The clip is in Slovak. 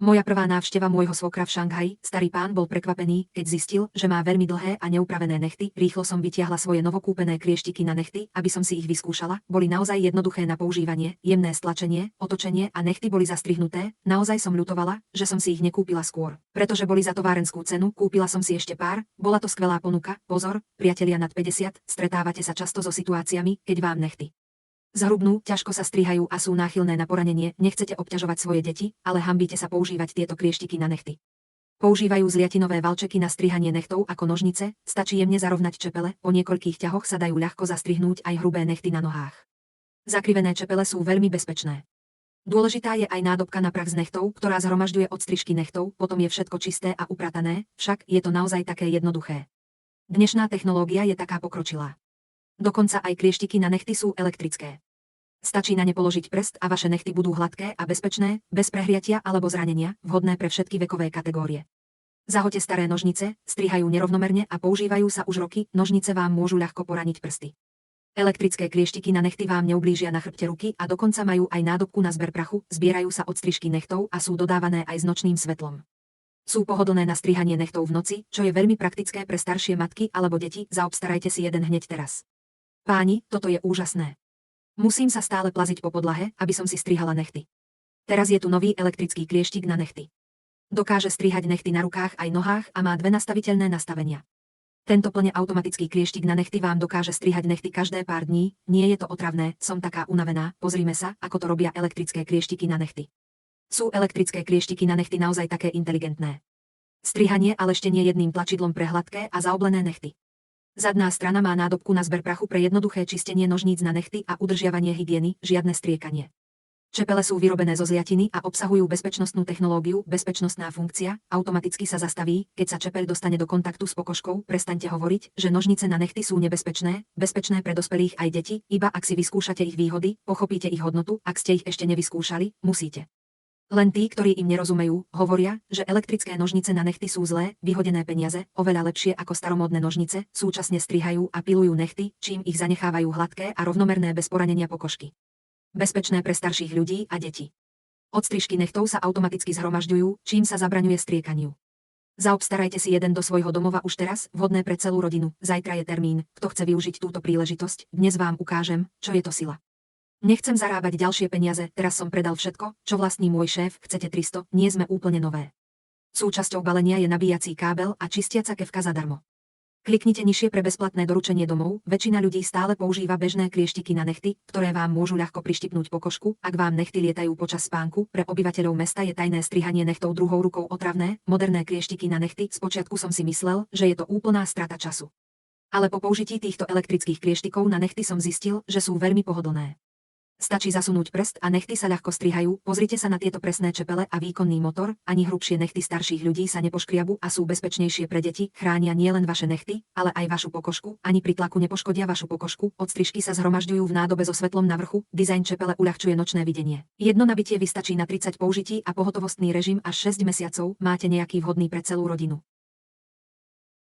Moja prvá návšteva môjho svokra v Šanghaji, starý pán bol prekvapený, keď zistil, že má veľmi dlhé a neupravené nechty. Rýchlo som vytiahla svoje novokúpené klieštiky na nechty, aby som si ich vyskúšala. Boli naozaj jednoduché na používanie, jemné stlačenie, otočenie a nechty boli zastrihnuté. Naozaj som ľutovala, že som si ich nekúpila skôr, pretože boli za továrenskú cenu. Kúpila som si ešte pár. Bola to skvelá ponuka. Pozor, priatelia nad 50, stretávate sa často so situáciami, keď vám nechty zhrubnú, ťažko sa strihajú a sú náchylné na poranenie. Nechcete obťažovať svoje deti, ale hanbíte sa používať tieto klieštiky na nechty. Používajú zliatinové valčeky na strihanie nechtov ako nožnice, stačí jemne zarovnať čepele, po niekoľkých ťahoch sa dajú ľahko zastrihnúť aj hrubé nechty na nohách. Zakrivené čepele sú veľmi bezpečné. Dôležitá je aj nádobka na prach z nechtov, ktorá zhromažďuje odstrižky nechtov, potom je všetko čisté a upratané, však je to naozaj také jednoduché. Dnešná technológia je taká pokročilá. Dokonca aj klieštiky na nechty sú elektrické. Stačí na ne položiť prst a vaše nechty budú hladké a bezpečné, bez prehriatia alebo zranenia, vhodné pre všetky vekové kategórie. Zahoďte staré nožnice, strihajú nerovnomerne a používajú sa už roky, nožnice vám môžu ľahko poraniť prsty. Elektrické klieštiky na nechty vám neublížia na chrbte ruky a dokonca majú aj nádobku na zber prachu, zbierajú sa odstrižky nechtov a sú dodávané aj s nočným svetlom. Sú pohodlné na strihanie nechtov v noci, čo je veľmi praktické pre staršie matky alebo deti. Zaobstarajte si jeden hneď teraz. Páni, toto je úžasné. Musím sa stále plaziť po podlahe, aby som si strihala nechty. Teraz je tu nový elektrický klieštik na nechty. Dokáže strihať nechty na rukách aj nohách a má dve nastaviteľné nastavenia. Tento plne automatický klieštik na nechty vám dokáže strihať nechty každé pár dní. Nie je to otravné, som taká unavená. Pozrime sa, ako to robia elektrické klieštiky na nechty. Sú elektrické klieštiky na nechty naozaj také inteligentné. Strihanie a leštenie jedným tlačidlom pre hladké a zaoblené nechty. Zadná strana má nádobku na zber prachu pre jednoduché čistenie nožníc na nechty a udržiavanie hygieny, žiadne striekanie. Čepele sú vyrobené zo zliatiny a obsahujú bezpečnostnú technológiu, bezpečnostná funkcia, automaticky sa zastaví, keď sa čepeľ dostane do kontaktu s pokožkou. Prestaňte hovoriť, že nožnice na nechty sú nebezpečné, bezpečné pre dospelých aj deti, iba ak si vyskúšate ich výhody, pochopíte ich hodnotu, ak ste ich ešte nevyskúšali, musíte. Len tí, ktorí im nerozumejú, hovoria, že elektrické nožnice na nechty sú zlé, vyhodené peniaze, oveľa lepšie ako staromódne nožnice, súčasne strihajú a pilujú nechty, čím ich zanechávajú hladké a rovnomerné bez poranenia pokožky. Bezpečné pre starších ľudí a deti. Odstrižky nechtov sa automaticky zhromažďujú, čím sa zabraňuje striekaniu. Zaobstarajte si jeden do svojho domova už teraz, vhodné pre celú rodinu. Zajtra je termín, kto chce využiť túto príležitosť, dnes vám ukážem, čo je to sila. Nechcem zarábať ďalšie peniaze, teraz som predal všetko, čo vlastní môj šéf, chcete 300, nie sme úplne nové. Súčasťou balenia je nabíjací kábel a čistiaca kefka zadarmo. Kliknite nižšie pre bezplatné doručenie domov, väčšina ľudí stále používa bežné klieštiky na nechty, ktoré vám môžu ľahko prištipnúť pokožku, ak vám nechty lietajú počas spánku. Pre obyvateľov mesta je tajné strihanie nechtov druhou rukou otravné, moderné klieštiky na nechty, spočiatku som si myslel, že je to úplná strata času. Ale po použití týchto elektrických klieštikov na nechty som zistil, že sú veľmi pohodlné. Stačí zasunúť prst a nechty sa ľahko strihajú. Pozrite sa na tieto presné čepele a výkonný motor, ani hrubšie nechty starších ľudí sa nepoškriabu a sú bezpečnejšie pre deti, chránia nielen vaše nechty, ale aj vašu pokožku, ani pri tlaku nepoškodia vašu pokožku. Odstrižky sa zhromažďujú v nádobe so svetlom na vrchu, dizajn čepele uľahčuje nočné videnie. Jedno nabitie vystačí na 30 použití a pohotovostný režim až 6 mesiacov. Máte nejaký vhodný pre celú rodinu.